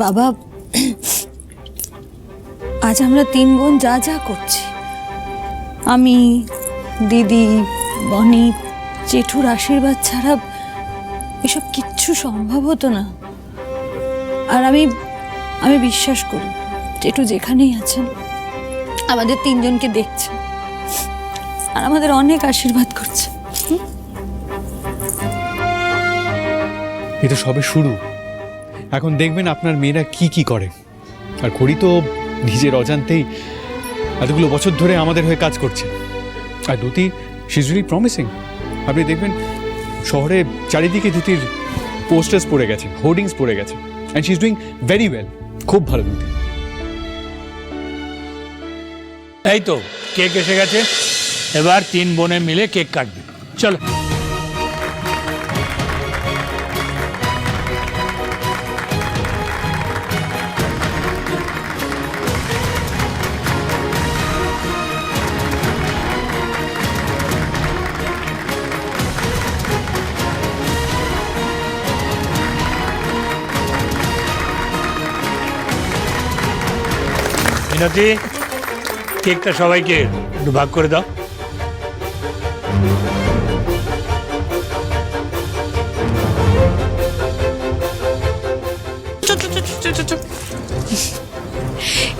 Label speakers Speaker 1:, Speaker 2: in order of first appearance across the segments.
Speaker 1: বাবা, আজ আমরা 3 বোন যা যা করছি, আমি, দিদি, বনি, জেঠুর আশীর্বাদ ছাড়া এসব কিচ্ছু সম্ভব হতো না। আর আমি বিশ্বাস করি জেঠু যেখানেই আছেন আমাদের 3 জনকে দেখছে আর আমাদের অনেক আশীর্বাদ করছে।
Speaker 2: এটা সবে শুরু। এখন দেখবেন আপনার মেয়েরা কি কি করে। আর করি তো নিজের অজান্তেই এতগুলো বছর ধরে আমাদের হয়ে কাজ করছে। আর Dyuti, she is really promising. আপনি দেখবেন শহরে চারিদিকে দ্যুতির পোস্টার্স পড়ে গেছে, হোর্ডিংস পড়ে গেছে, and she is doing very well. খুব ভালো দ্যুতি।
Speaker 3: এই তো কেক এসে গেছে, এবার 3 বোনে মিলে কেক কাটবে। চলো। মিনতি, কেকটা সবাইকে একটু ভাগ করে দাও।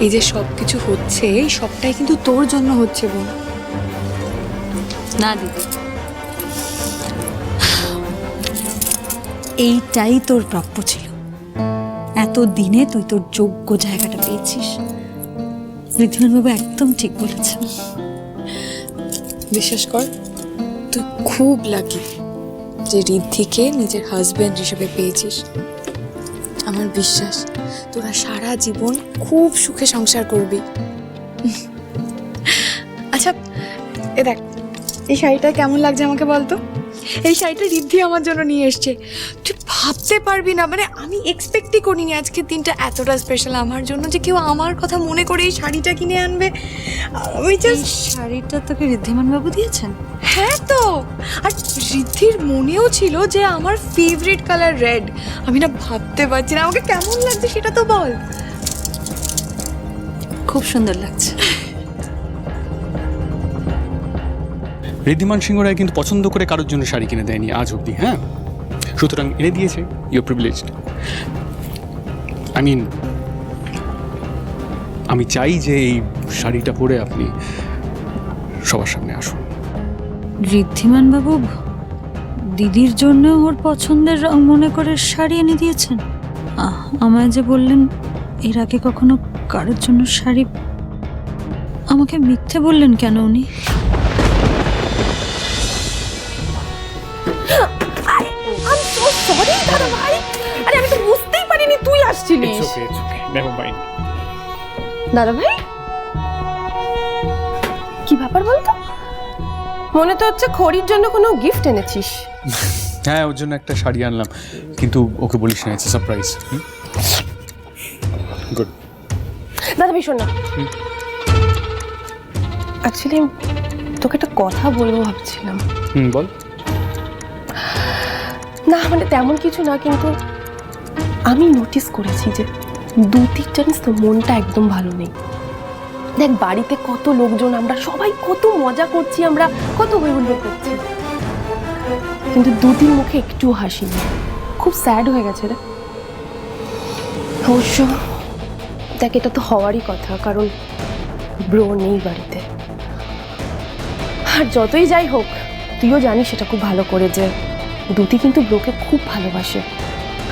Speaker 4: এই যে সবকিছু হচ্ছে, এই সবটাই কিন্তু তোর জন্য হচ্ছে বোন।
Speaker 1: না দিদি, এইটাই তোর প্রাপ্য ছিল। এত দিনে তুই তোর যোগ্য জায়গাটা পেয়েছিস। ঋদ্ধিমানবাবু একদম ঠিক বলেছেন।
Speaker 4: বিশ্বাস কর, তুই খুব লাকি যে ঋদ্ধিকে নিজের হাজব্যান্ড হিসেবে পেয়েছিস। আমার বিশ্বাস তোরা সারা জীবন খুব সুখে সংসার করবি। আচ্ছা, এ দেখ, এই শাড়িটা কেমন লাগছে আমাকে বলতো? এই শাড়িটা ঋদ্ধি আমার জন্য নিয়ে এসছে। তুই ভাবতে পারবি না, মানে আমি এক্সপেক্টই করিনি আজকের দিনটা এতটা স্পেশাল আমার জন্য, যে কেউ আমার কথা মনে করে এই শাড়িটা কিনে আনবে। আমি জাস্ট,
Speaker 1: শাড়িটা তোকে ঋদ্ধিমানবাবু দিয়েছেন?
Speaker 4: হ্যাঁ তো, আর ঋদ্ধির মনেও ছিল যে আমার ফেভারিট কালার রেড। আমি না ভাবতে পারছি না আমাকে কেমন লাগছে, সেটা তো বল।
Speaker 1: খুব সুন্দর লাগছে।
Speaker 2: ঋদ্ধিমান সিংহ রায় কিন্তু পছন্দ করে কারোর জন্য শাড়ি কিনে দেয়নি আজ অব্দি। হ্যাঁ, সুতরাং এনে দিয়েছে, ইউ প্রিভিলেজড। আই মিন, আমি চাই যে এই শাড়িটা পরে আপনি সবার সামনে আসুন।
Speaker 1: ঋদ্ধিমানবাবু দিদির জন্য ওর পছন্দের রং মনে করে শাড়ি এনে দিয়েছেন। আমায় যে বললেন এর আগে কখনো কারোর জন্য শাড়ি, আমাকে মিথ্যে বললেন কেন উনি?
Speaker 5: সরি দাদা ভাই, আরে আমি তো বুঝতেই পারিনি তুই আসছিলিস।
Speaker 2: Never mind.
Speaker 5: দাদা ভাই, কি ব্যাপার বলতো? মনে তো হচ্ছে খড়ির জন্য কোনো গিফট এনেছিস।
Speaker 2: হ্যাঁ, ওর জন্য একটা শাড়ি আনলাম, কিন্তু ওকে বলিস না, ইটস সারপ্রাইজ। গুড।
Speaker 5: দাদা ভাই শোন না, অ্যাকচুয়ালি তোকে একটা কথা বলবো ভাবছিলাম।
Speaker 2: বল।
Speaker 5: না মানে তেমন কিছু না, কিন্তু আমি নোটিস করেছি যে দ্যুতির জানিস তো মনটা একদম ভালো নেই। দেখ বাড়িতে কত লোকজন, আমরা সবাই কত মজা করছি, আমরা কত হইহুল্লোড় করছি, কিন্তু দ্যুতির মুখে একটু হাসি নেই। খুব স্যাড হয়ে গেছে রে। অবশ্য দেখ, এটা তো হওয়ারই কথা, কারণ ব্রো নেই বাড়িতে। আর যতই যাই হোক, তুইও জানিস সেটা খুব ভালো করে যে দ্যুতি কিন্তু ব্রোকে খুব ভালোবাসে,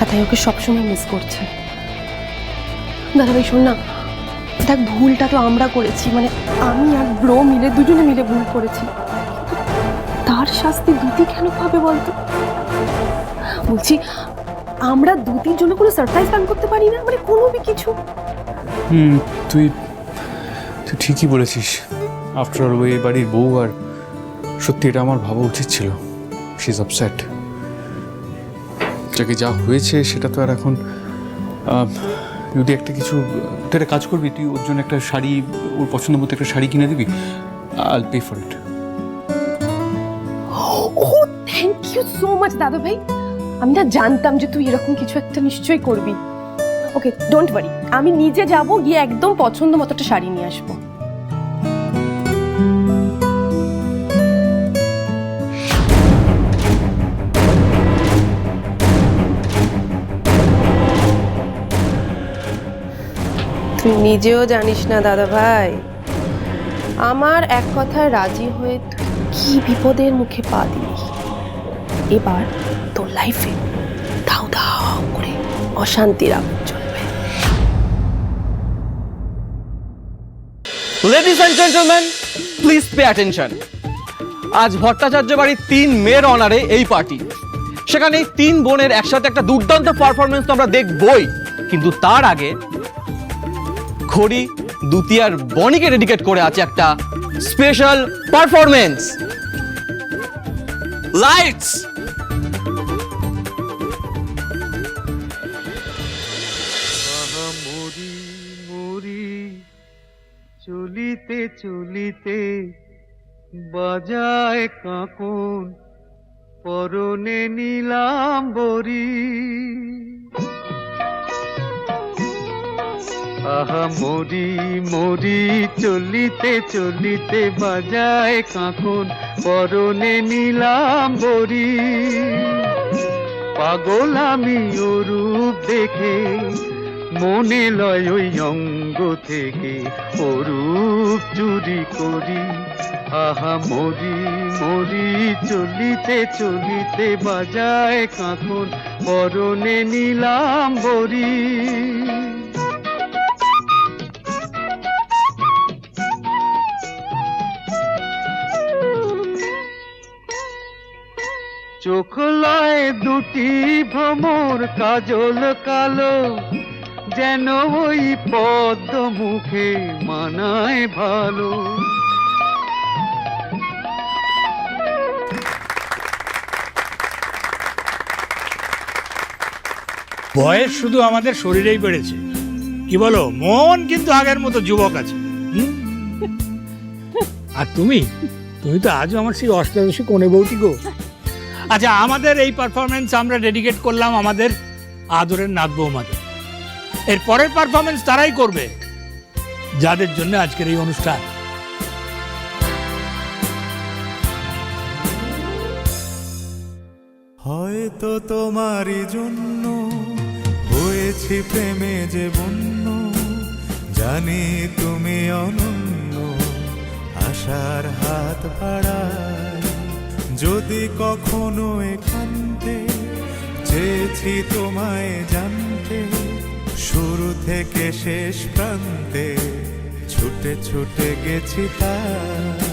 Speaker 5: আর তাই ওকে সবসময় মিস করছে। দাদা ভাই শোন না, দেখ ভুলটা তো আমরা করেছি, মানে আমি আর ব্রো মিলে, দুজনে মিলে ভুল করেছি, তার শাস্তি দ্যুতি কেন পাবে বলতো? বলছি, আমরা দ্যুতির জন্য কোনো সারপ্রাইজ প্ল্যান করতে পারি না, মানে কোনো কিছু।
Speaker 2: তুই ঠিকই বলেছিস। আফটার অল ওই বাড়ির বউ, আর সত্যি এটা আমার ভাবা উচিত ছিল। She is upset. যাকে যা হয়েছে সেটা তো আর এখন, যদি একটা কিছু, তুই একটা কাজ করবি, তুই ওর জন্য একটা শাড়ি, ওর পছন্দ মতো একটা শাড়ি কিনে দিবি। I will pay for it.
Speaker 5: Oh thank you so much দাদা ভাই। আমি না জানতাম যে তুই এরকম কিছু একটা নিশ্চয়ই করবি। ওকে, ডোন্ট ওয়ারি, আমি নিজে যাব, গিয়ে একদম পছন্দ মতো একটা শাড়ি নিয়ে আসবো। তুই নিজেও জানিস না দাদা ভাই, আমার এক কথায় রাজি হয়ে তুই কি বিপদের মুখে পা দিলি। এবার তোর লাইফে দাও দাও করে অশান্তির আগুন চলবে।
Speaker 6: Ladies and gentleman, please pay attention. আজ ভট্টাচার্য বাড়ির 3 মেয়ের অনারে এই পার্টি। সেখানে এই 3 বোনের একসাথে একটা দুর্দান্ত পারফরমেন্স তো আমরা দেখবই, কিন্তু তার আগে খড়ি, দ্যুতি আর বনিকে ডেডিকেট করে আছে একটা স্পেশাল পারফরমেন্স। লাইটস।
Speaker 7: মরি মরি চলিতে চলিতে বাজায় কাঁকন পরনে নিলাম বরি। আহা মরি মরি চলিতে চলিতে বাজায় কাঁকন পরনে নিলাম বরি। পাগল আমি রূপ দেখে মনে লয় ওই অঙ্গ থেকে অরূপ চুরি করি। আহা মরি মরি চলিতে চলিতে বাজায় কাঁকন পরনে নিলাম বরি। চোখ লয় দুটি ভ্রমর কাজল কালো, যেন ওই পদ্ম মুখে মানায় ভালো।
Speaker 3: বয়স শুধু আমাদের শরীরেই বেড়েছে, কি বলো, মন কিন্তু আগের মতো যুবক আছে। আর তুমি তো আজও আমার সেই অষ্টাদশী কোণে বউটি গো। আচ্ছা, আমাদের এই পারফরমেন্স আমরা ডেডিকেট করলাম আমাদের আদরের নাত বৌমাদের। এর পরের পারফরমেন্স তারাই করবে যাদের জন্য আজকের এই অনুষ্ঠান।
Speaker 8: হয়তো তোমারই জন্য হয়েছি প্রেমে যে বন্য, জানি তুমি অনন্য, আশার হাত বাড়াই। যদি কখনো এখানতে চেয়েছি তোমায় জানতে, শুরু থেকে শেষ প্রান্তে ছুটে ছুটে গেছি তাই।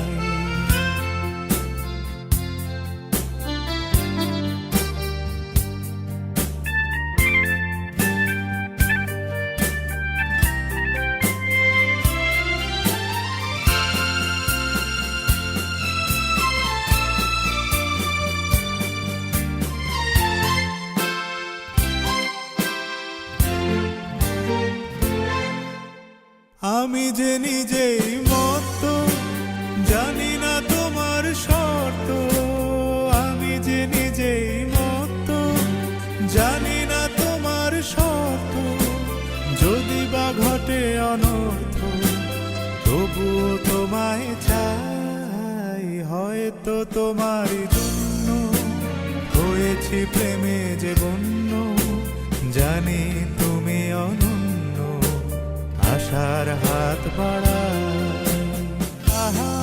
Speaker 8: আমি যে নিজেই মত, জানি না তোমার শর্ত। আমি যে নিজেই মত, জানি না তোমার শর্ত। যদি বা ঘটে অনর্থ, তবুও তোমায় চাই। হয়তো তোমারই জন্য হয়েছি প্রেমে যে বন্য, জানি তুমি অনন্য, আশার হাত বাড়াই। আহা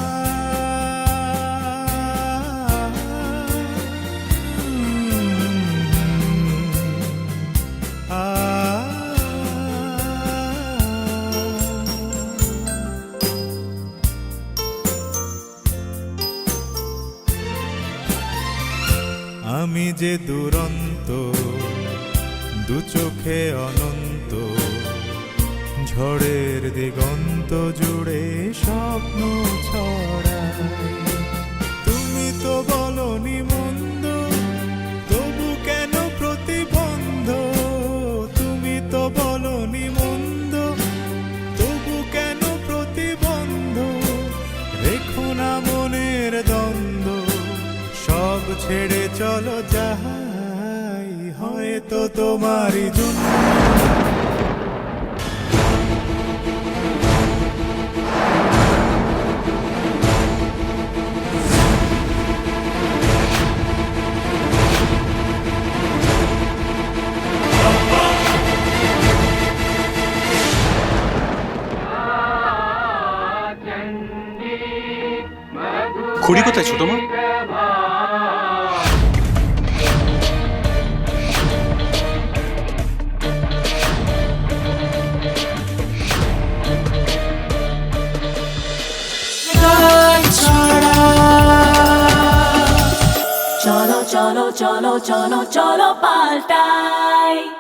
Speaker 8: আমি যে দুরন্ত, দু চোখে অনন্ত, ঝড়ের দিগন্ত জুড়ে স্বপ্ন ছড়াই। তুমি তো বলনি মন্দ, তবু কেন প্রতিবন্ধ। তুমি তো বলনি মন্দ, তবু কেন প্রতিবন্ধ। রেখো না মনের দ্বন্দ্ব, সব ছেড়ে চলো যাই। হয়তো তোমারই জন্য
Speaker 2: খড়ি কোথায় ছোট মা?
Speaker 9: cholo cholo cholo cholo cholo paltai